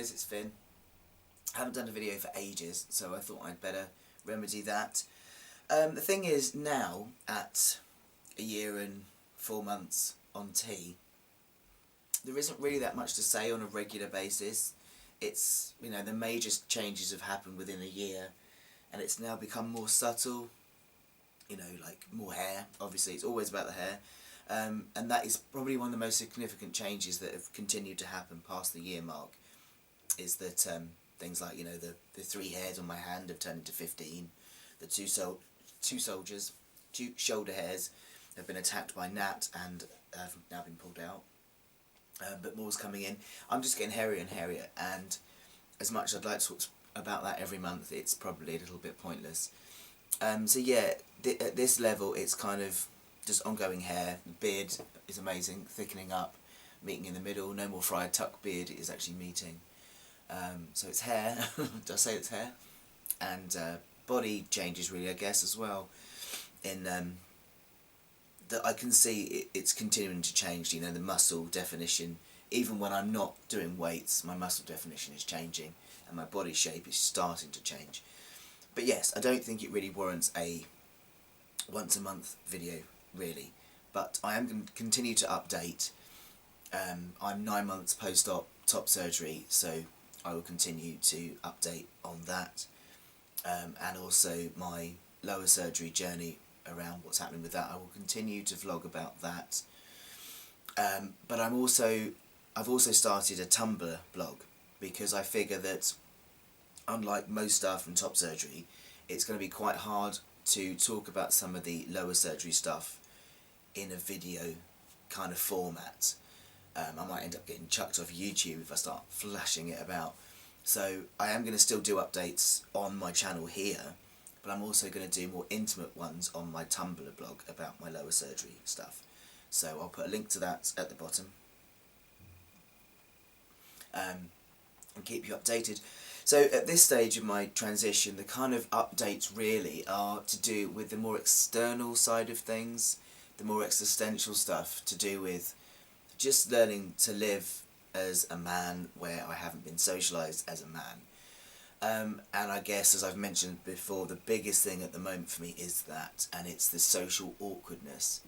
guys, it's Finn. I haven't done a video for ages, so I thought I'd better remedy that. The thing is, now, at a year and 4 months on tea, there isn't really that much to say on a regular basis. It's, you know, the major changes have happened within a year, and it's now become more subtle, you know, like more hair. Obviously, it's always about the hair. And that is probably one of the most significant changes that have continued to happen past the year mark, is that things like, you know, the 3 hairs on my hand have turned into 15, the two shoulder hairs have been attacked by gnat and have now been pulled out, but more's coming in. I'm just getting hairier and hairier, and as much as I'd like to talk about that every month, it's probably a little bit pointless. So yeah, at this level it's kind of just ongoing hair. The beard is amazing, thickening up, meeting in the middle. No more fried tuck beard, it is actually meeting. So it's hair, did I say it's hair? And body changes really, I guess, as well. In that I can see it's continuing to change, you know, the muscle definition. Even when I'm not doing weights, my muscle definition is changing and my body shape is starting to change. But yes, I don't think it really warrants a once a month video, really. But I am going to continue to update. I'm 9 months post-op top surgery, so I will continue to update on that. And also my lower surgery journey around what's happening with that. I will continue to vlog about that. But I've also started a Tumblr blog, because I figure that unlike most stuff from top surgery, it's going to be quite hard to talk about some of the lower surgery stuff in a video kind of format. I might end up getting chucked off YouTube if I start flashing it about. So I am going to still do updates on my channel here, but I'm also going to do more intimate ones on my Tumblr blog about my lower surgery stuff. So I'll put a link to that at the bottom, and keep you updated. So at this stage of my transition, the kind of updates really are to do with the more external side of things, the more existential stuff to do with just learning to live as a man where I haven't been socialised as a man. And I guess, as I've mentioned before, the biggest thing at the moment for me is that, and it's the social awkwardness,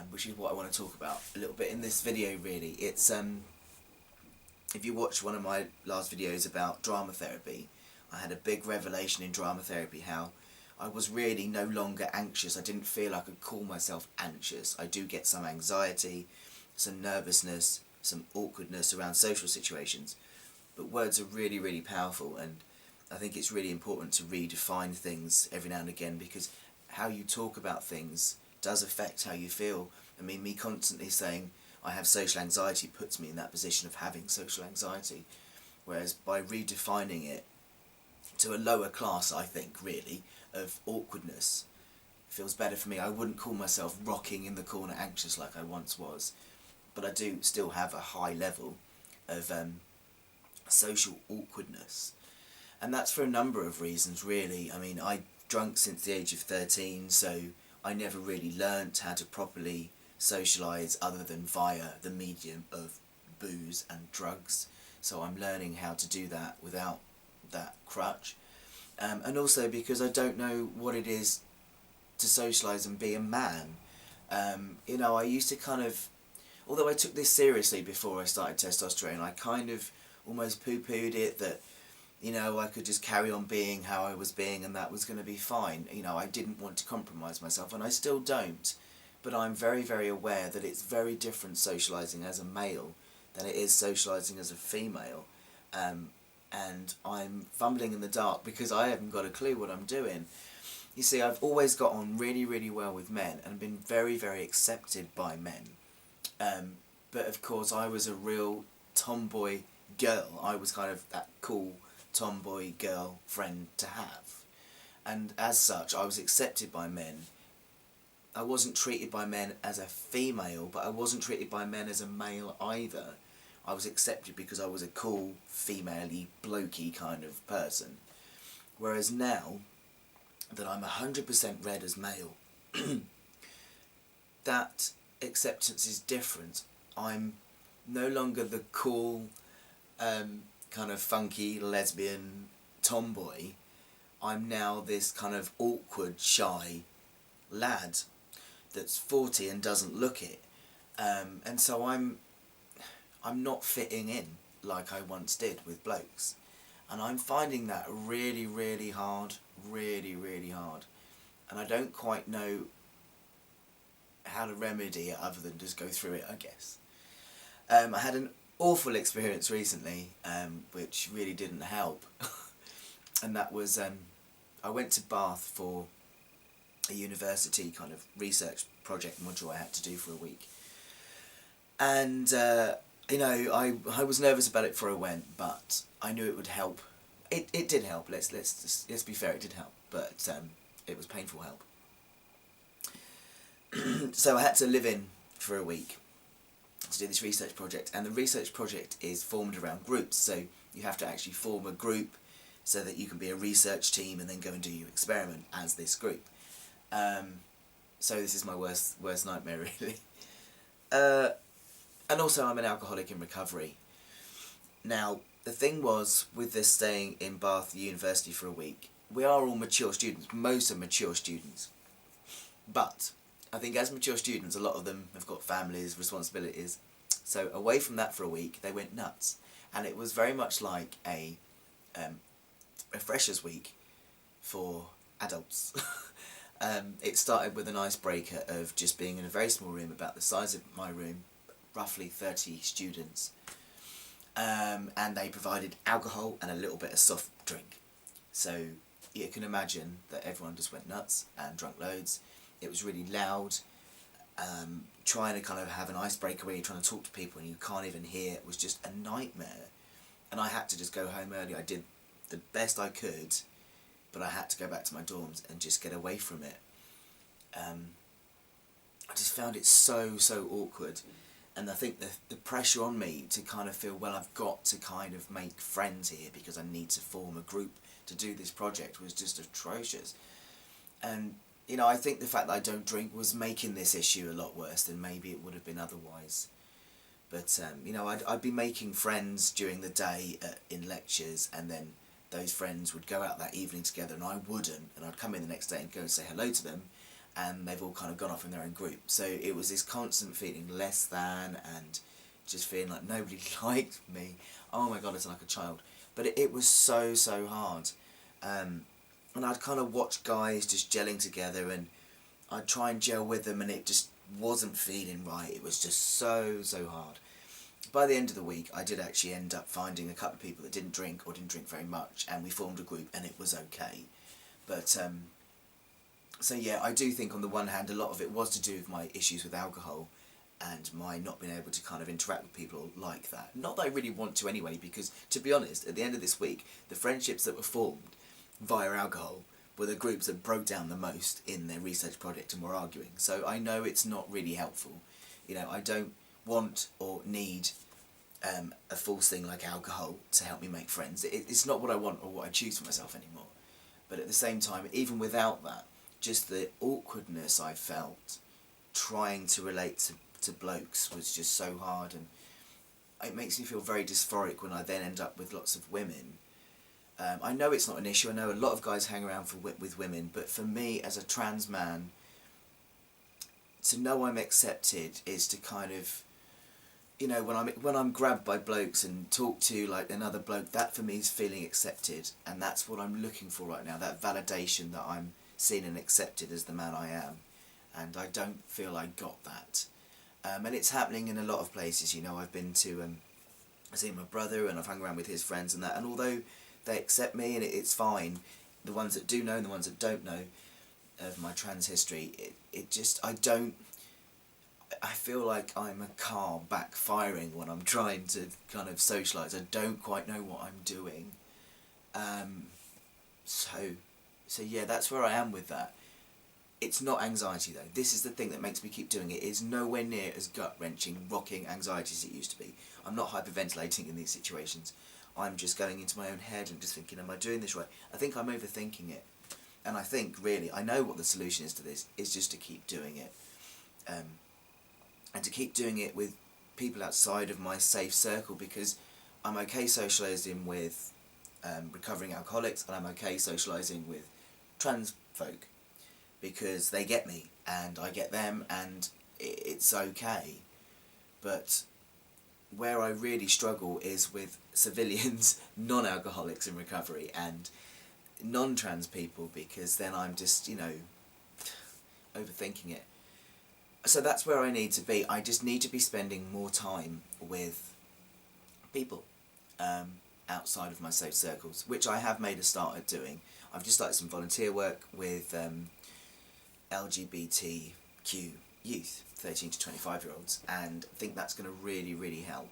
which is what I want to talk about a little bit in this video really. It's if you watch one of my last videos about drama therapy, I had a big revelation in drama therapy, how I was really no longer anxious. I didn't feel I could call myself anxious. I do get some anxiety, some nervousness, some awkwardness around social situations, but words are really, really powerful, and I think it's really important to redefine things every now and again, because how you talk about things does affect how you feel. I mean, me constantly saying I have social anxiety puts me in that position of having social anxiety, whereas by redefining it to a lower class, I think, really, of awkwardness, feels better for me. I wouldn't call myself rocking in the corner anxious like I once was, but I do still have a high level of social awkwardness. And that's for a number of reasons, really. I mean, I drunk since the age of 13, so I never really learnt how to properly socialise other than via the medium of booze and drugs. So I'm learning how to do that without that crutch. And also because I don't know what it is to socialise and be a man. You know, I used to kind of, although I took this seriously before I started testosterone, I kind of almost poo-pooed it, that, you know, I could just carry on being how I was being and that was going to be fine. You know, I didn't want to compromise myself, and I still don't. But I'm very, very aware that it's very different socialising as a male than it is socialising as a female. And I'm fumbling in the dark because I haven't got a clue what I'm doing. You see, I've always got on really, really well with men and been very, very accepted by men. But of course I was a real tomboy girl. I was kind of that cool tomboy girl friend to have. And as such, I was accepted by men. I wasn't treated by men as a female, but I wasn't treated by men as a male either. I was accepted because I was a cool, female-y, blokey kind of person. Whereas now that I'm 100% read as male, that acceptance is different. I'm no longer the cool, kind of funky lesbian tomboy, I'm now this kind of awkward, shy lad that's 40 and doesn't look it. And so I'm not fitting in like I once did with blokes. And I'm finding that really, really hard, really, really hard. And I don't quite know how to remedy it other than just go through it, I guess. I had an awful experience recently, which really didn't help. And that was, I went to Bath for a university kind of research project module I had to do for a week. And, you know, I was nervous about it before I went, but I knew it would help. It did help, let's be fair, it did help, but it was painful help. So I had to live in for a week to do this research project, and the research project is formed around groups, so you have to actually form a group so that you can be a research team and then go and do your experiment as this group. So this is my worst nightmare, really. And also I'm an alcoholic in recovery. Now, the thing was, with this staying in Bath University for a week, we are all mature students, most are mature students. But I think as mature students, a lot of them have got families, responsibilities. So away from that for a week, they went nuts. And it was very much like a freshers week for adults. It started with an icebreaker of just being in a very small room, about the size of my room, roughly 30 students. And they provided alcohol and a little bit of soft drink. So you can imagine that everyone just went nuts and drunk loads. It was really loud, trying to kind of have an icebreaker where you're trying to talk to people and you can't even hear. It was just a nightmare. And I had to just go home early. I did the best I could, but I had to go back to my dorms and just get away from it. I just found it so awkward. And I think the pressure on me to kind of feel, well, I've got to kind of make friends here because I need to form a group to do this project was just atrocious. And, you know, I think the fact that I don't drink was making this issue a lot worse than maybe it would have been otherwise. But, you know, I'd be making friends during the day in lectures, and then those friends would go out that evening together and I wouldn't, and I'd come in the next day and go and say hello to them, and they've all kind of gone off in their own group. So it was this constant feeling less than, and just feeling like nobody liked me. Oh my god, it's like a child. But it was so hard. And I'd kind of watch guys just gelling together, and I'd try and gel with them, and it just wasn't feeling right. It was just so hard. By the end of the week, I did actually end up finding a couple of people that didn't drink, or didn't drink very much, and we formed a group, and it was okay. But, so yeah, I do think on the one hand a lot of it was to do with my issues with alcohol and my not being able to kind of interact with people like that. Not that I really want to anyway, because to be honest, at the end of this week, the friendships that were formed via alcohol were the groups that broke down the most in their research project and were arguing. So I know it's not really helpful. You know, I don't want or need a false thing like alcohol to help me make friends. It's not what I want or what I choose for myself anymore. But at the same time, even without that, just the awkwardness I felt trying to relate to blokes was just so hard, and it makes me feel very dysphoric when I then end up with lots of women. I know it's not an issue, I know a lot of guys hang around with women, but for me as a trans man, to know I'm accepted is to kind of, you know, when I'm grabbed by blokes and talked to like another bloke, that for me is feeling accepted, and that's what I'm looking for right now, that validation that I'm seen and accepted as the man I am, and I don't feel I got that. And it's happening in a lot of places, you know. I've been to see my brother, and I've hung around with his friends and that, and although they accept me and it's fine, the ones that do know and the ones that don't know of my trans history, it just, I feel like I'm a car backfiring when I'm trying to kind of socialise. I don't quite know what I'm doing. So yeah, that's where I am with that. It's not anxiety though. This is the thing that makes me keep doing it. It's nowhere near as gut-wrenching, rocking anxiety as it used to be. I'm not hyperventilating in these situations. I'm just going into my own head and just thinking, am I doing this right? I think I'm overthinking it. And I think, really, I know what the solution is to this, is just to keep doing it. And to keep doing it with people outside of my safe circle, because I'm okay socialising with recovering alcoholics, and I'm okay socialising with trans folk, because they get me and I get them, and it's okay. But where I really struggle is with civilians, non-alcoholics in recovery, and non-trans people, because then I'm just, overthinking it. So that's where I need to be. I just need to be spending more time with people outside of my safe circles, which I have made a start at doing. I've just started some volunteer work with LGBTQ youth, 13 to 25-year-olds, and I think that's going to really, really help.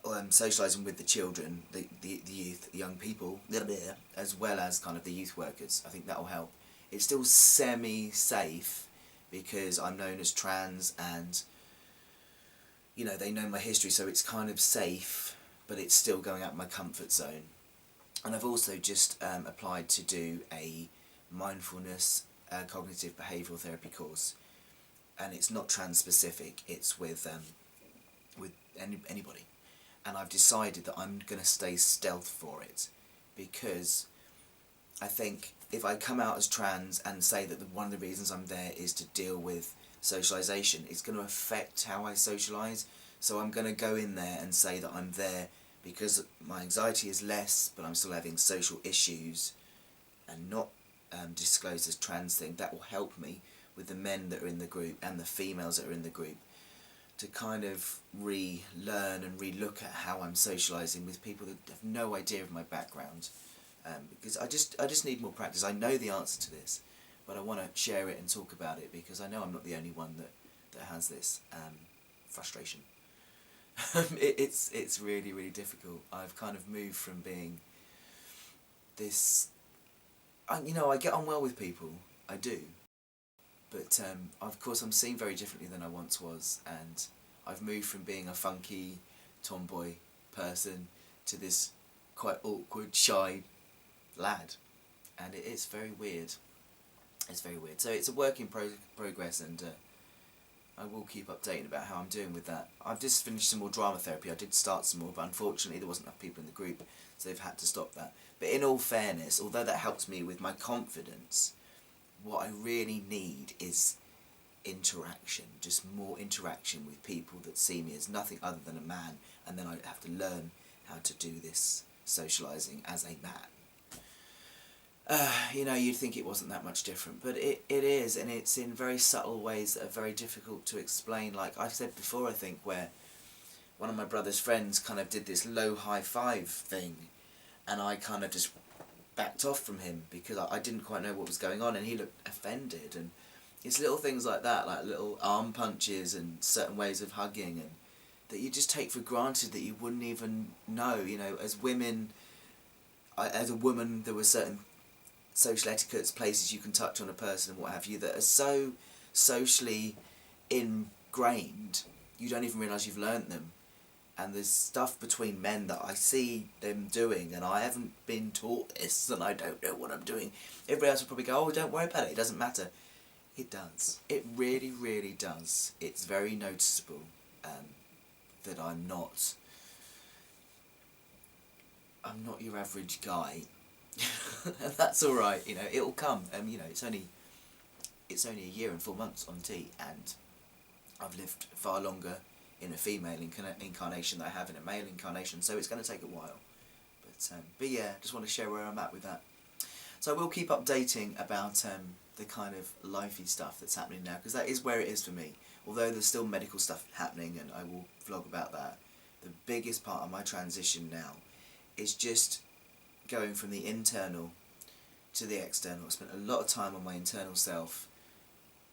Socialising with the children, the youth, the young people, as well as kind of the youth workers. I think that will help. It's still semi-safe because I'm known as trans, and they know my history, so it's kind of safe, but it's still going out of my comfort zone. And I've also just applied to do a mindfulness cognitive behavioural therapy course, and it's not trans specific, it's with anybody. And I've decided that I'm going to stay stealth for it, because I think if I come out as trans and say that one of the reasons I'm there is to deal with socialisation, it's going to affect how I socialise. So I'm going to go in there and say that I'm there because my anxiety is less, but I'm still having social issues, and not disclose as trans thing. That will help me with the men that are in the group and the females that are in the group, to kind of relearn and relook at how I'm socialising with people that have no idea of my background. Because I just need more practice. I know the answer to this, but I want to share it and talk about it, because I know I'm not the only one that has this frustration. It's really, really difficult. I've kind of moved from being this... I get on well with people, I do. But of course I'm seen very differently than I once was, and I've moved from being a funky tomboy person to this quite awkward, shy lad, and it's very weird. It's very weird. So it's a work in progress, and I will keep updating about how I'm doing with that. I've just finished some more drama therapy. I did start some more, but unfortunately there wasn't enough people in the group, so they've had to stop that. But in all fairness, although that helps me with my confidence, what I really need is interaction, just more interaction with people that see me as nothing other than a man, and then I have to learn how to do this socialising as a man. You'd think it wasn't that much different, but it is, and it's in very subtle ways that are very difficult to explain. Like I've said before, I think, where one of my brother's friends kind of did this low high five thing, and I kind of just backed off from him because I didn't quite know what was going on, and he looked offended. And it's little things like that, like little arm punches and certain ways of hugging, and that you just take for granted that you wouldn't even know. As women, as a woman, there were certain social etiquettes, places you can touch on a person and what have you, that are so socially ingrained you don't even realise you've learnt them. And there's stuff between men that I see them doing, and I haven't been taught this, and I don't know what I'm doing. Everybody else will probably go, oh, don't worry about it, it doesn't matter. It does. It really, really does. It's very noticeable that I'm not your average guy. And that's alright, it'll come. It's only a year and 4 months on T, and I've lived far longer in a female incarnation than I have in a male incarnation, so it's going to take a while. But yeah, just want to share where I'm at with that. So I will keep updating about the kind of lifey stuff that's happening now, because that is where it is for me. Although there's still medical stuff happening, and I will vlog about that, the biggest part of my transition now is just going from the internal to the external. I spent a lot of time on my internal self,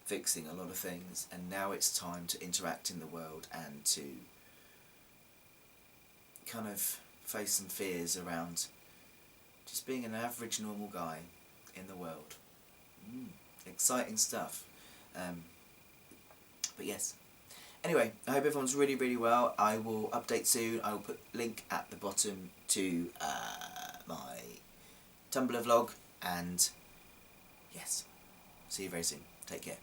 fixing a lot of things, and now it's time to interact in the world and to kind of face some fears around just being an average normal guy in the world. Exciting stuff. But yes. Anyway, I hope everyone's really, really well. I will update soon. I will put a link at the bottom to my Tumblr vlog, and yes, see you very soon. Take care.